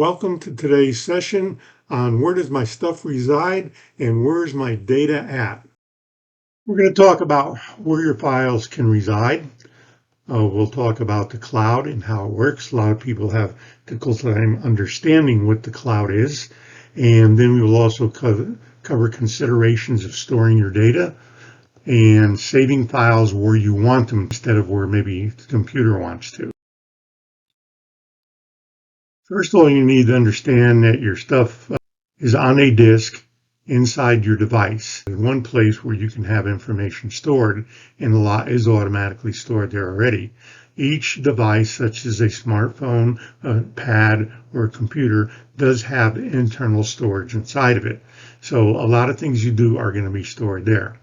Welcome to today's session on where does my stuff reside and where's my data at. We're going to talk about where your files can reside. We'll talk about the cloud and how it works. A lot of people have difficult time understanding what the cloud is. And then we will also cover considerations of storing your data and saving files where you want them instead of where maybe the computer wants to. First of all, you need to understand that your stuff is on a disk inside your device. There's one place where you can have information stored, and a lot is automatically stored there already. Each device, such as a smartphone, a pad, or a computer, does have internal storage inside of it. So a lot of things you do are going to be stored there.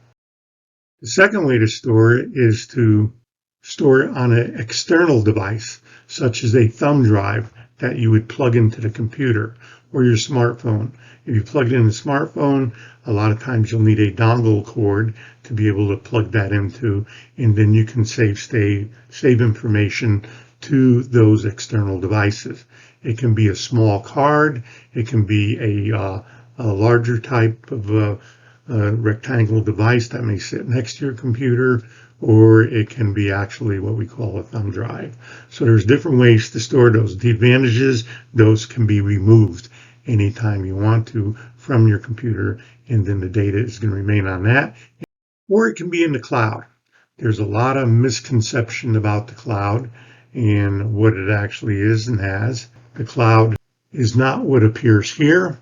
The second way to store it is to store it on an external device, such as a thumb drive that you would plug into the computer or your smartphone. If you plug it in the smartphone, a lot of times you'll need a dongle cord to be able to plug that into, and then you can save information to those external devices. It can be a small card, it can be a larger type of rectangular device that may sit next to your computer, or it can be actually what we call a thumb drive. So there's different ways to store those. The advantages, those can be removed anytime you want to from your computer, and then the data is going to remain on that. Or it can be in the cloud. There's a lot of misconception about the cloud and what it actually is and has. The cloud is not what appears here.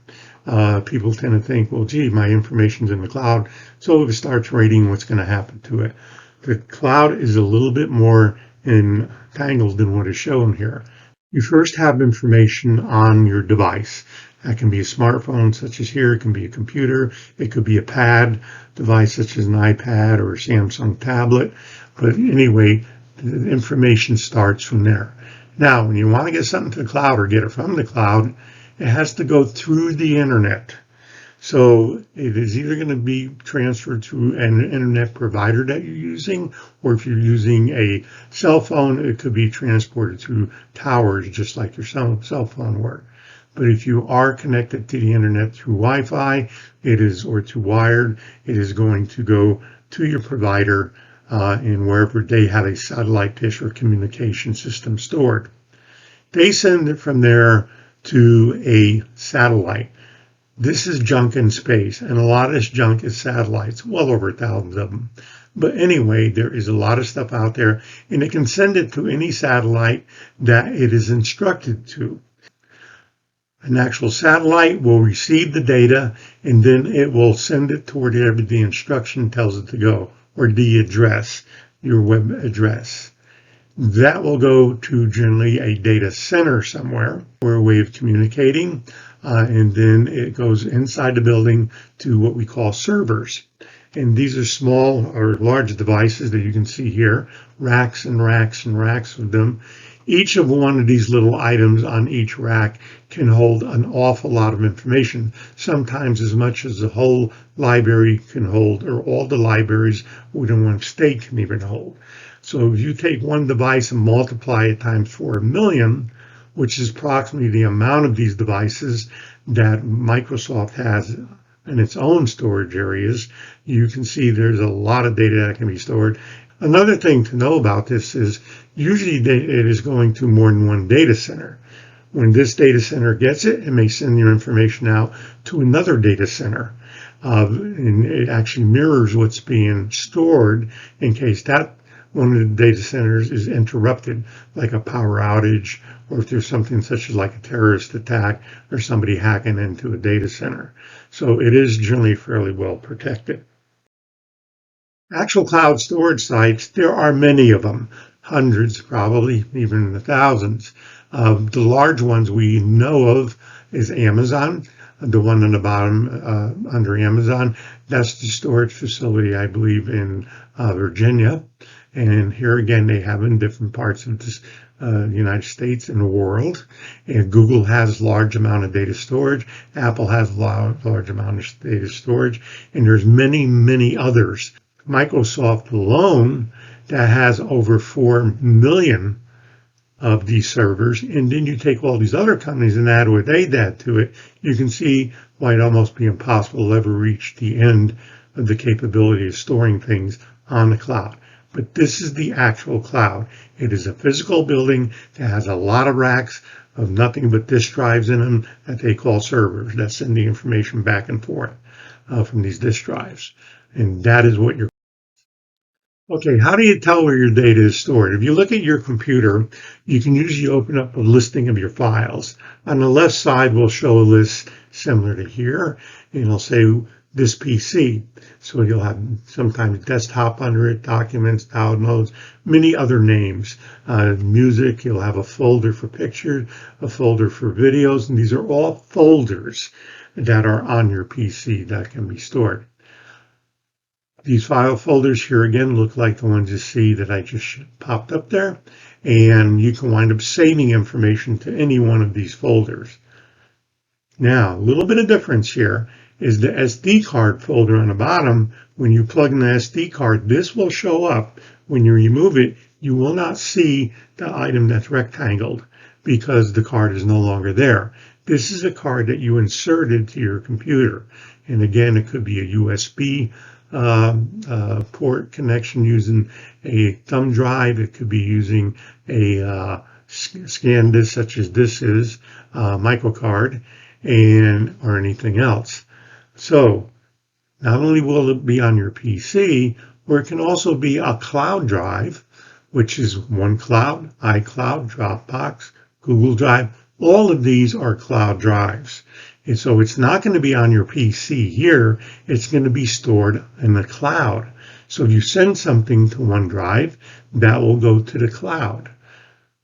People tend to think, well, gee, my information's in the cloud, so if it starts rating, what's going to happen to it? The cloud is a little bit more entangled than what is shown here. You first have information on your device. That can be a smartphone, such as here. It can be a computer. It could be a pad device, such as an iPad or a Samsung tablet. But anyway, the information starts from there. Now, when you want to get something to the cloud or get it from the cloud, it has to go through the internet. So it is either going to be transferred to an internet provider that you're using, or if you're using a cell phone, it could be transported through towers, just like your cell phone work. But if you are connected to the internet through Wi-Fi, or through wired, it is going to go to your provider and wherever they have a satellite dish or communication system stored. They send it from there to a satellite. This is junk in space, and a lot of this junk is satellites, well over thousands of them. But anyway, there is a lot of stuff out there, and it can send it to any satellite that it is instructed to. An actual satellite will receive the data, and then it will send it to wherever the instruction tells it to go, or the address, your web address. That will go to generally a data center somewhere, or a way of communicating, and then it goes inside the building to what we call servers. And these are small or large devices that you can see here, racks and racks and racks of them. Each of one of these little items on each rack can hold an awful lot of information, sometimes as much as the whole library can hold, or all the libraries within one state can even hold. So if you take one device and multiply it times 4 million, which is approximately the amount of these devices that Microsoft has in its own storage areas, you can see there's a lot of data that can be stored. Another thing to know about this is usually it is going to more than one data center. When this data center gets it, it may send your information out to another data center. And it actually mirrors what's being stored in case that one of the data centers is interrupted, like a power outage, or if there's something such as like a terrorist attack or somebody hacking into a data center. So it is generally fairly well protected. Actual cloud storage sites, there are many of them, hundreds probably, even the thousands. The large ones we know of is Amazon. The one on the bottom under Amazon, that's the storage facility, I believe, in Virginia. And here again, they have in different parts of the United States and the world. And Google has large amount of data storage. Apple has large amount of data storage. And there's many, many others. Microsoft alone that has over 4 million of these servers, and then you take all these other companies and add what they add to it, you can see why it'd almost be impossible to ever reach the end of the capability of storing things on the cloud. But this is the actual cloud. It is a physical building that has a lot of racks of nothing but disk drives in them that they call servers that send the information back and forth from these disk drives. And that is what you're. Okay, how do you tell where your data is stored? If you look at your computer, you can usually open up a listing of your files. On the left side, we'll show a list similar to here, and it'll say this PC. So you'll have sometimes desktop under it, documents, downloads, many other names. Music, you'll have a folder for pictures, a folder for videos, and these are all folders that are on your PC that can be stored. These file folders here again look like the ones you see that I just popped up there, and you can wind up saving information to any one of these folders. Now, a little bit of difference here is the SD card folder on the bottom. When you plug in the SD card, this will show up. When you remove it, you will not see the item that's rectangled because the card is no longer there. This is a card that you inserted to your computer. And again, it could be a USB port connection using a thumb drive. It could be using a scan disk such as this is, microcard, or anything else. So not only will it be on your PC, or it can also be a cloud drive, which is OneCloud, iCloud, Dropbox, Google Drive. All of these are cloud drives. And so it's not going to be on your PC here. It's going to be stored in the cloud. So if you send something to OneDrive, that will go to the cloud.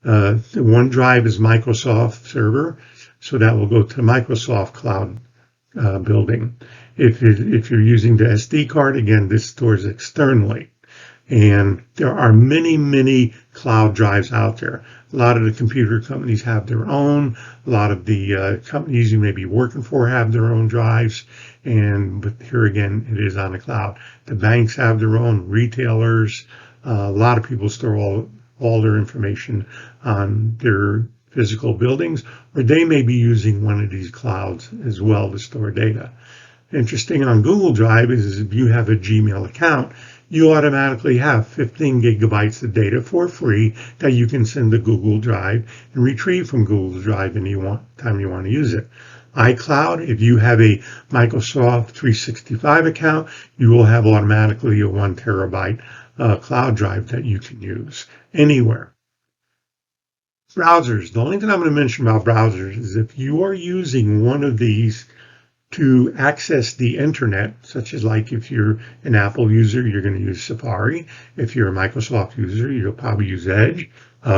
The OneDrive is Microsoft server, so that will go to the Microsoft cloud building. If you're using the SD card, again, this stores externally. And there are many, many cloud drives out there. A lot of the computer companies have their own. A lot of the companies you may be working for have their own drives. But here again, it is on the cloud. The banks have their own, retailers. A lot of people store all their information on their physical buildings, or they may be using one of these clouds as well to store data. Interesting on Google Drive is if you have a Gmail account, you automatically have 15 gigabytes of data for free that you can send to Google Drive and retrieve from Google Drive any time you want to use it. iCloud, if you have a Microsoft 365 account, you will have automatically a 1 terabyte cloud drive that you can use anywhere. Browsers. The only thing I'm going to mention about browsers is if you are using one of these to access the internet, such as like if you're an Apple user, you're going to use Safari. If you're a Microsoft user, you'll probably use Edge.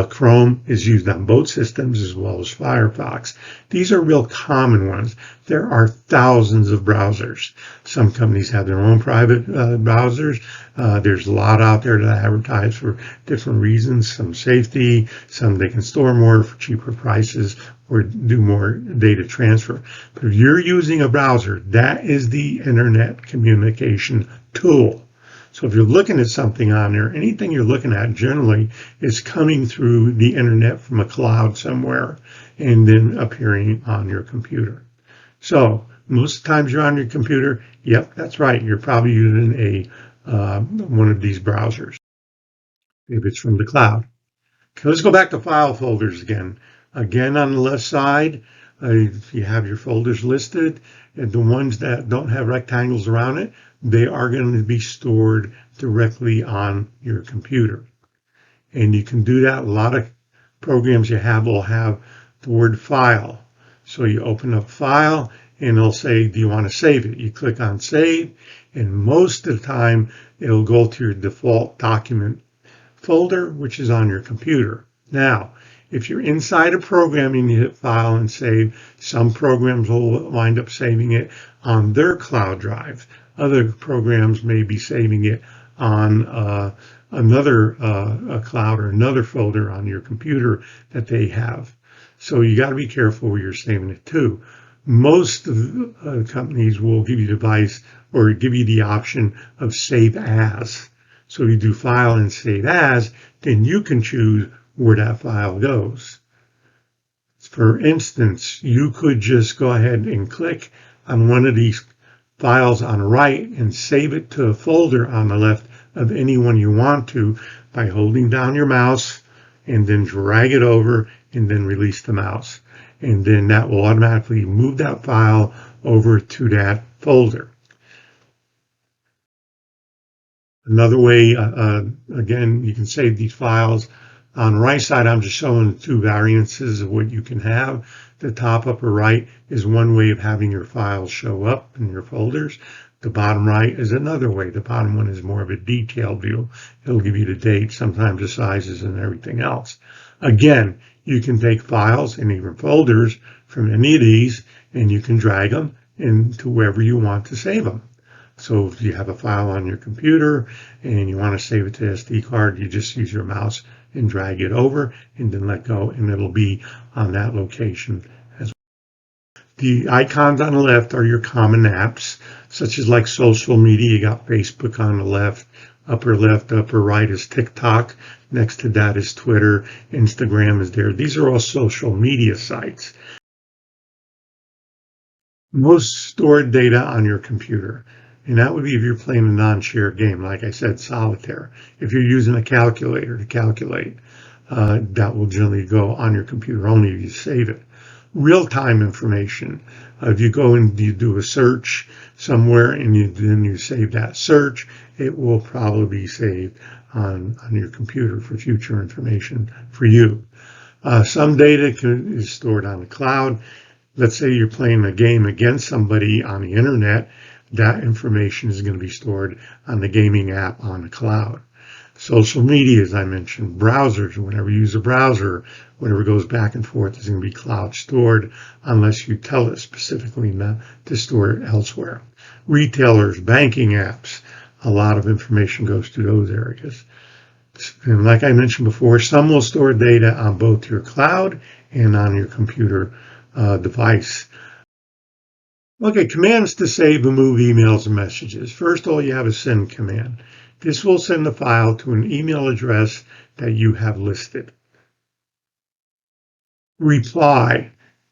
Chrome is used on both systems as well as Firefox. These are real common ones. There are thousands of browsers. Some companies have their own private browsers. There's a lot out there that advertise for different reasons. Some safety, some they can store more for cheaper prices or do more data transfer. But if you're using a browser, that is the internet communication tool. So if you're looking at something on there, anything you're looking at generally is coming through the internet from a cloud somewhere and then appearing on your computer. So most of the times you're on your computer, yep, that's right. You're probably using one of these browsers if it's from the cloud. Okay, let's go back to file folders again. Again, on the left side, if you have your folders listed, and the ones that don't have rectangles around it, they are going to be stored directly on your computer. And you can do that. A lot of programs you have will have the word file. So you open up file and it'll say, do you want to save it? You click on save, and most of the time it'll go to your default document folder, which is on your computer. Now, if you're inside a program and you hit file and save, some programs will wind up saving it on their cloud drive. Other programs may be saving it on another cloud or another folder on your computer that they have. So you got to be careful where you're saving it to. Most of the companies will give you the device or give you the option of save as. So if you do file and save as, then you can choose where that file goes. For instance, you could just go ahead and click on one of these files on the right and save it to a folder on the left of any one you want to by holding down your mouse and then drag it over and then release the mouse. And then that will automatically move that file over to that folder. Another way, again, you can save these files. On the right side, I'm just showing two variances of what you can have. The top upper right is one way of having your files show up in your folders. The bottom right is another way. The bottom one is more of a detailed view. It'll give you the date, sometimes the sizes and everything else. Again, you can take files and even folders from any of these and you can drag them into wherever you want to save them. So if you have a file on your computer and you want to save it to SD card, you just use your mouse and drag it over and then let go and it'll be on that location as well. The icons on the left are your common apps, such as like social media. You got Facebook on the left, upper right is TikTok. Next to that is Twitter. Instagram is there. These are all social media sites. Most stored data on your computer. And that would be if you're playing a non-shared game, like I said, solitaire. If you're using a calculator to calculate, that will generally go on your computer only if you save it. Real-time information. If you go and you do a search somewhere and then you save that search, it will probably be saved on your computer for future information for you. Some data is stored on the cloud. Let's say you're playing a game against somebody on the internet. That information is going to be stored on the gaming app on the cloud. Social media, as I mentioned, browsers, whenever you use a browser, whatever goes back and forth is going to be cloud stored unless you tell it specifically not to store it elsewhere. Retailers, banking apps, a lot of information goes to those areas. And like I mentioned before, some will store data on both your cloud and on your computer device. Okay, commands to save and move emails and messages. First, all you have is send command. This will send the file to an email address that you have listed. Reply.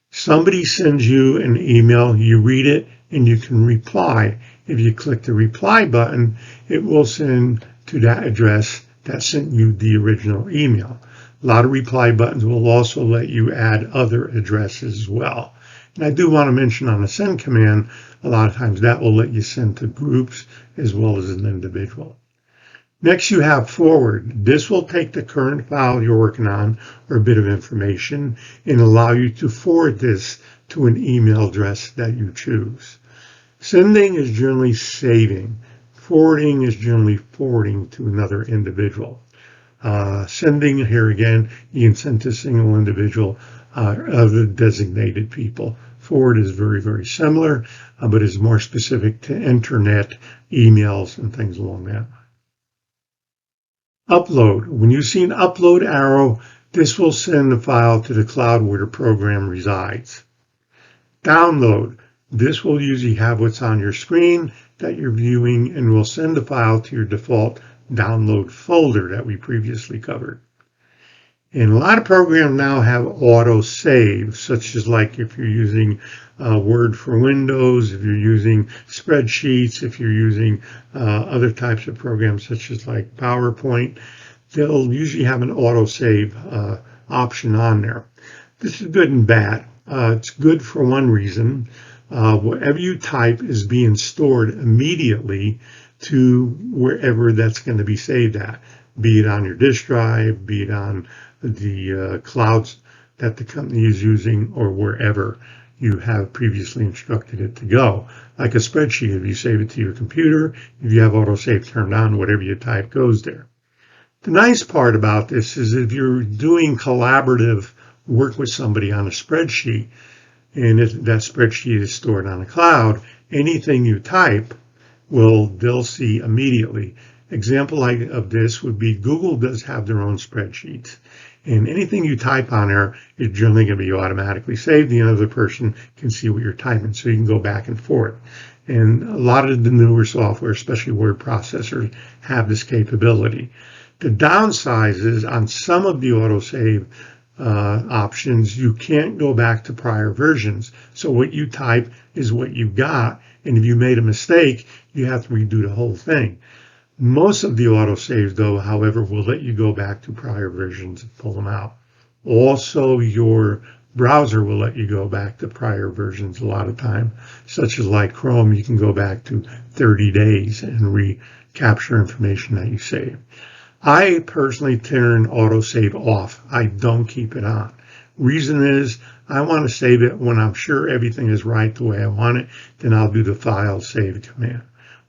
Somebody sends you an email, you read it, and you can reply. If you click the reply button, it will send to that address that sent you the original email. A lot of reply buttons will also let you add other addresses as well. And I do want to mention on the send command, a lot of times that will let you send to groups as well as an individual. Next, you have forward. This will take the current file you're working on or a bit of information and allow you to forward this to an email address that you choose. Sending is generally saving. Forwarding is generally forwarding to another individual. Sending, here again, you can send to a single individual, other designated people. Forward is very, very similar, but is more specific to internet, emails, and things along that line. Upload. When you see an upload arrow, this will send the file to the cloud where the program resides. Download. This will usually have what's on your screen that you're viewing and will send the file to your default download folder that we previously covered. And a lot of programs now have auto save, such as like if you're using Word for Windows, if you're using spreadsheets, if you're using other types of programs such as like PowerPoint, they'll usually have an auto save option on there. This is good and bad. It's good for one reason. Whatever you type is being stored immediately to wherever that's going to be saved at, be it on your disk drive, be it on the clouds that the company is using, or wherever you have previously instructed it to go. Like a spreadsheet, if you save it to your computer, if you have autosave turned on, whatever you type goes there. The nice part about this is if you're doing collaborative work with somebody on a spreadsheet, and if that spreadsheet is stored on the cloud, anything you type they'll see immediately. Example of this would be Google does have their own spreadsheets. And anything you type on there is generally going to be automatically saved. The other person can see what you're typing, so you can go back and forth. And a lot of the newer software, especially word processors, have this capability. The downside is on some of the autosave options, you can't go back to prior versions. So what you type is what you got, and if you made a mistake, you have to redo the whole thing. Most of the autosaves, though, however, will let you go back to prior versions and pull them out. Also, your browser will let you go back to prior versions a lot of time, such as like Chrome, you can go back to 30 days and recapture information that you saved. I personally turn autosave off. I don't keep it on. Reason is I want to save it when I'm sure everything is right the way I want it. Then I'll do the file save command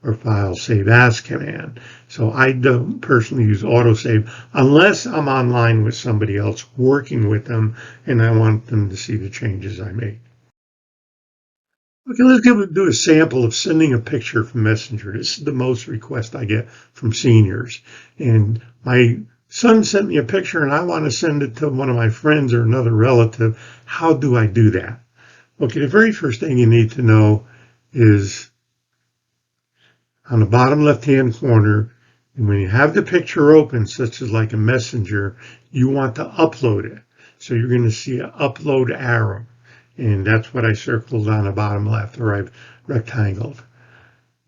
or file save as command. So I don't personally use autosave unless I'm online with somebody else working with them and I want them to see the changes I made. Okay, let's do a sample of sending a picture from Messenger. This is the most request I get from seniors. And my son sent me a picture and I want to send it to one of my friends or another relative. How do I do that? Okay, the very first thing you need to know is on the bottom left-hand corner, and when you have the picture open, such as like a Messenger, you want to upload it. So you're going to see an upload arrow. And that's what I circled on the bottom left, or I've rectangled.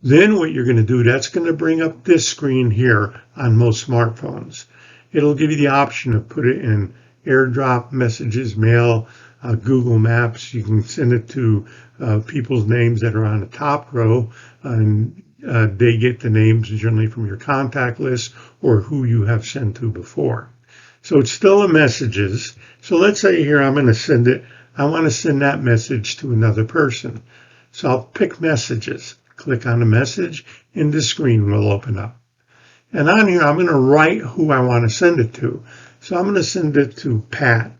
Then what you're going to do, that's going to bring up this screen here on most smartphones. It'll give you the option to put it in AirDrop, Messages, Mail, Google Maps. You can send it to people's names that are on the top row, and they get the names generally from your contact list or who you have sent to before. So it's still a Messages. So let's say here I'm going to send it. I want to send that message to another person. So I'll pick Messages, click on the message, and the screen will open up. And on here, I'm going to write who I want to send it to. So I'm going to send it to Pat.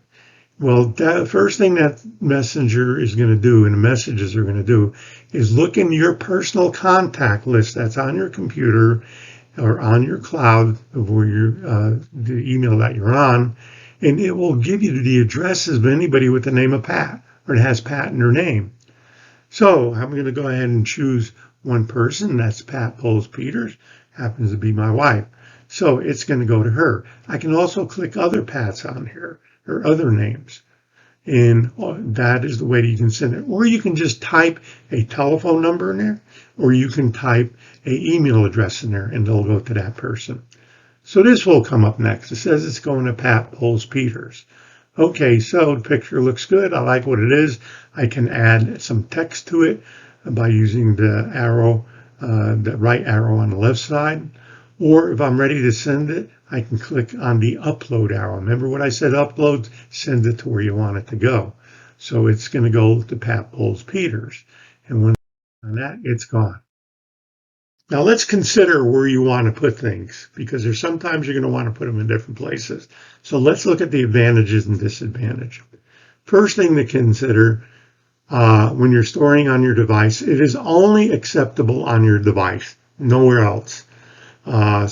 Well, the first thing that Messenger is going to do, and the messages are going to do, is look in your personal contact list that's on your computer or on your cloud of where the email that you're on, and it will give you the addresses of anybody with the name of Pat or that has Pat in their name. So I'm going to go ahead and choose one person. That's Pat Bowles Peters, happens to be my wife. So it's going to go to her. I can also click other Pats on here or other names. And that is the way that you can send it. Or you can just type a telephone number in there, or you can type an email address in there and they'll go to that person. So this will come up next. It says it's going to Pat Bowles Peters. Okay, so the picture looks good. I like what it is. I can add some text to it by using the arrow, the right arrow on the left side. Or if I'm ready to send it, I can click on the upload arrow. Remember what I said, upload, send it to where you want it to go. So it's going to go to Pat Bowles Peters. And when on that, it's gone. Now let's consider where you want to put things, because there's sometimes you're going to want to put them in different places. So let's look at the advantages and disadvantages. First thing to consider when you're storing on your device, it is only acceptable on your device, nowhere else.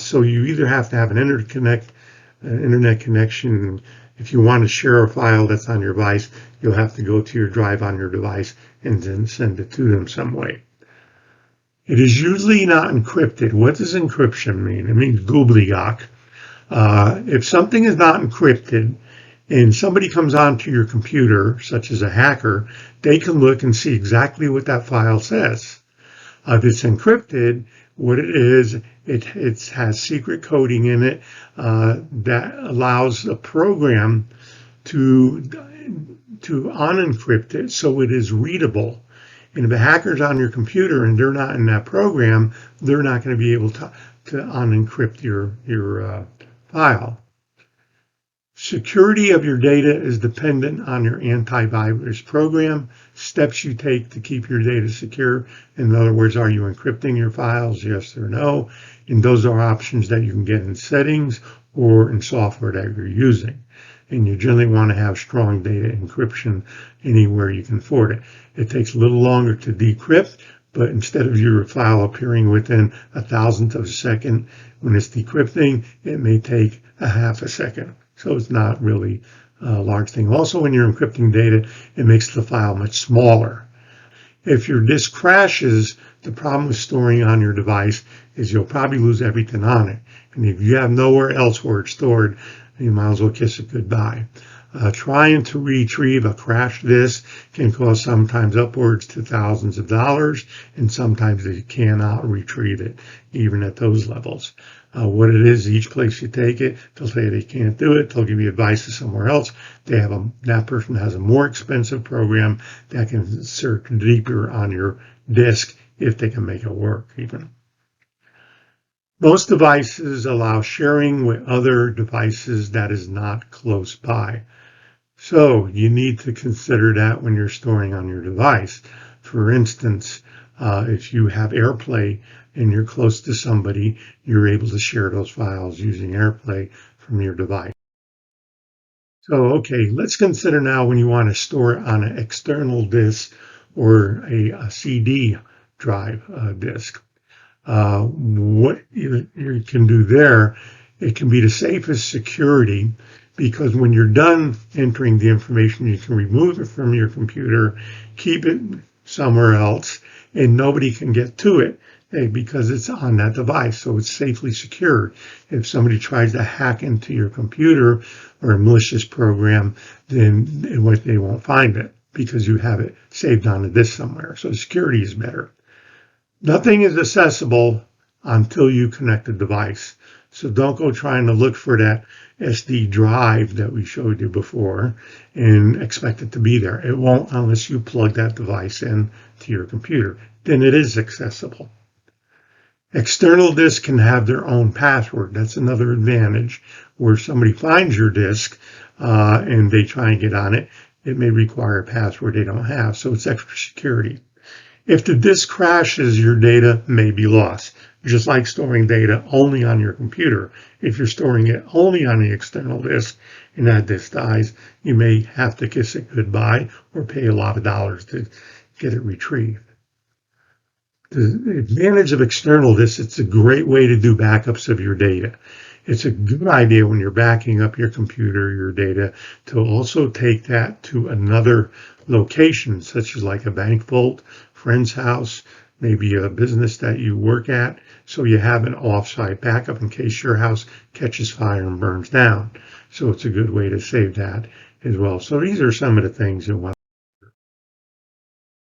So you either have to have an internet connection. If you want to share a file that's on your device, you'll have to go to your drive on your device and then send it to them some way. It is usually not encrypted. What does encryption mean? It means gobbledygook. If something is not encrypted and somebody comes onto your computer, such as a hacker, they can look and see exactly what that file says. If it's encrypted, what it is, it has secret coding in it that allows a program to unencrypt it so it is readable. And if a hacker's on your computer and they're not in that program, they're not going to be able to unencrypt your file. Security of your data is dependent on your antivirus program, steps you take to keep your data secure. In other words, are you encrypting your files, yes or no? And those are options that you can get in settings or in software that you're using. And you generally want to have strong data encryption anywhere you can afford it. It takes a little longer to decrypt, but instead of your file appearing within 1,000th of a second when it's decrypting, it may take a half a second. So it's not really a large thing. Also, when you're encrypting data, it makes the file much smaller. If your disk crashes, the problem with storing on your device is you'll probably lose everything on it. And if you have nowhere else where it's stored, you might as well kiss it goodbye. Trying to retrieve a crashed disk can cost sometimes upwards to thousands of dollars, and sometimes you cannot retrieve it, even at those levels. What it is, each place you take it, they'll say they can't do it. They'll give you advice to somewhere else. That person has a more expensive program that can search deeper on your disk if they can make it work even. Most devices allow sharing with other devices that is not close by. So you need to consider that when you're storing on your device. For instance, if you have AirPlay and you're close to somebody, you're able to share those files using AirPlay from your device. So, okay, let's consider now when you want to store it on an external disk or a CD drive disk. What you can do there, it can be the safest security, because when you're done entering the information, you can remove it from your computer, keep it somewhere else, and nobody can get to it because it's on that device, so it's safely secured. If somebody tries to hack into your computer or a malicious program, then they won't find it because you have it saved on a disk somewhere, so security is better. Nothing is accessible until you connect the device. So don't go trying to look for that SD drive that we showed you before and expect it to be there. It won't unless you plug that device in to your computer. Then it is accessible. External disks can have their own password. That's another advantage. Where somebody finds your disk and they try and get on it, it may require a password they don't have. So it's extra security. If the disk crashes, your data may be lost, just like storing data only on your computer. If you're storing it only on the external disk and that disk dies, you may have to kiss it goodbye or pay a lot of dollars to get it retrieved. The advantage of external disks, it's a great way to do backups of your data. It's a good idea when you're backing up your computer, your data, to also take that to another location, such as like a bank vault, friend's house, maybe a business that you work at, so you have an off-site backup in case your house catches fire and burns down. So it's a good way to save that as well. So these are some of the things you want.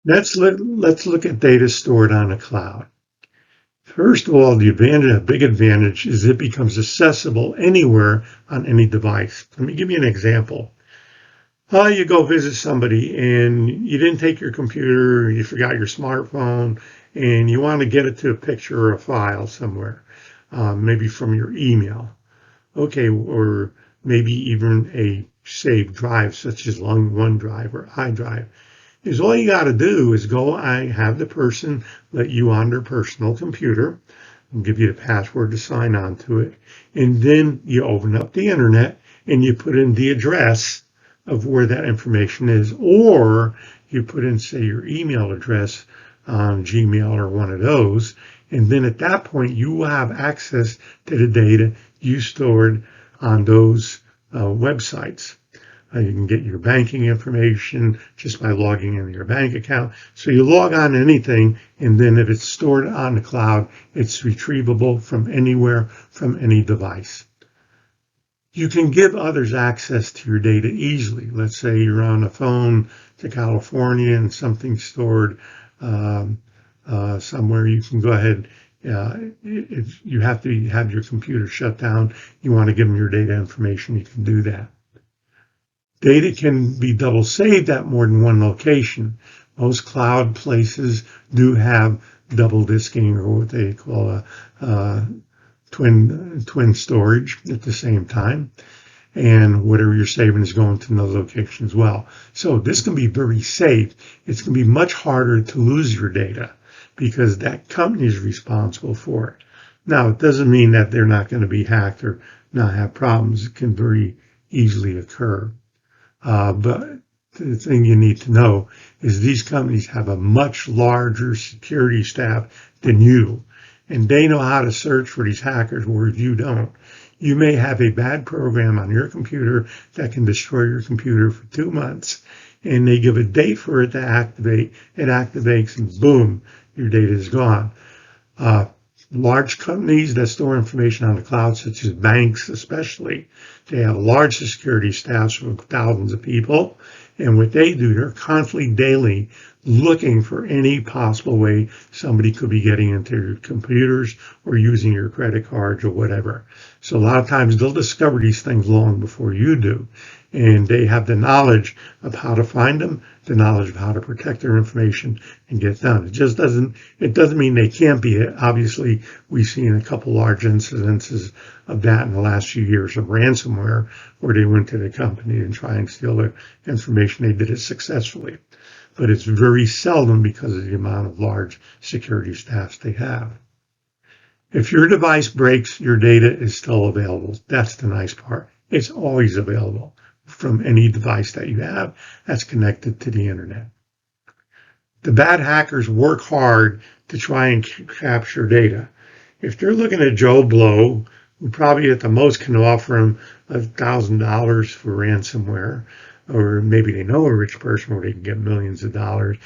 Let's look at data stored on a cloud. First of all, a big advantage is it becomes accessible anywhere on any device. Let me give you an example. You go visit somebody and you didn't take your computer, you forgot your smartphone, and you want to get it to a picture or a file somewhere, maybe from your email. Okay, or maybe even a saved drive such as OneDrive or iDrive. Is all you got to do is go and have the person let you on their personal computer and give you the password to sign on to it. And then you open up the internet and you put in the address of where that information is, or you put in, say, your email address on Gmail or one of those. And then at that point, you will have access to the data you stored on those websites. You can get your banking information just by logging into your bank account. So you log on to anything, and then if it's stored on the cloud, it's retrievable from anywhere, from any device. You can give others access to your data easily. Let's say you're on a phone to California and something's stored somewhere. You can go ahead. If you have to have your computer shut down, you want to give them your data information, you can do that. Data can be double saved at more than one location. Most cloud places do have double disking, or what they call a twin storage at the same time. And whatever you're saving is going to another location as well. So this can be very safe. It's going to be much harder to lose your data because that company is responsible for it. Now, it doesn't mean that they're not going to be hacked or not have problems. It can very easily occur. But the thing you need to know is these companies have a much larger security staff than you, and they know how to search for these hackers, whereas you don't. You may have a bad program on your computer that can destroy your computer for 2 months, and they give a date for it to activate. It activates and boom, your data is gone. Uh, Large companies that store information on the cloud, such as banks especially, they have large security staffs with thousands of people. And what they do, they're constantly, daily looking for any possible way somebody could be getting into your computers or using your credit cards or whatever. So a lot of times they'll discover these things long before you do. And they have the knowledge of how to find them, the knowledge of how to protect their information and get it done. It doesn't mean they can't be it. Obviously, we've seen a couple large incidences of that in the last few years of ransomware, where they went to the company and try and steal their information. They did it successfully, but it's very seldom because of the amount of large security staffs they have. If your device breaks, your data is still available. That's the nice part. It's always available from any device that you have that's connected to the internet. The bad hackers work hard to try and capture data. If they're looking at Joe Blow, who probably at the most can offer him $1,000 for ransomware, or maybe they know a rich person where they can get millions of dollars,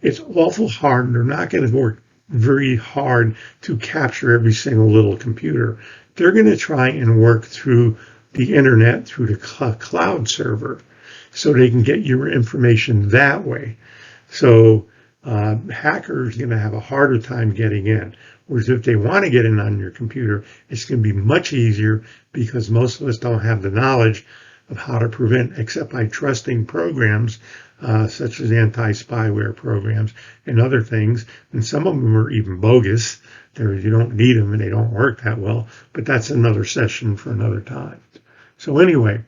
it's awful hard. They're not going to work very hard to capture every single little computer. They're going to try and work through the internet, through the cloud server, so they can get your information that way. So hackers are going to have a harder time getting in. Whereas if they want to get in on your computer, it's going to be much easier, because most of us don't have the knowledge of how to prevent, except by trusting programs such as anti-spyware programs and other things. And some of them are even bogus. You don't need them and they don't work that well, but that's another session for another time. So anyway,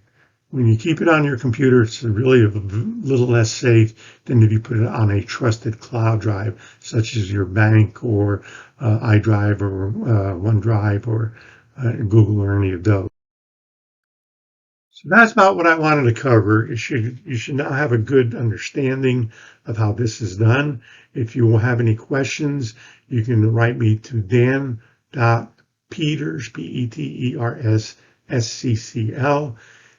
when you keep it on your computer, it's really a little less safe than if you put it on a trusted cloud drive, such as your bank or iDrive or OneDrive or Google or any of those. So that's about what I wanted to cover. You should now have a good understanding of how this is done. If you will have any questions, you can write me to dan.peters, PETERSSCCL,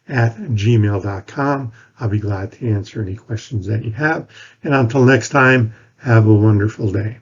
@gmail.com. I'll be glad to answer any questions that you have. And until next time, have a wonderful day.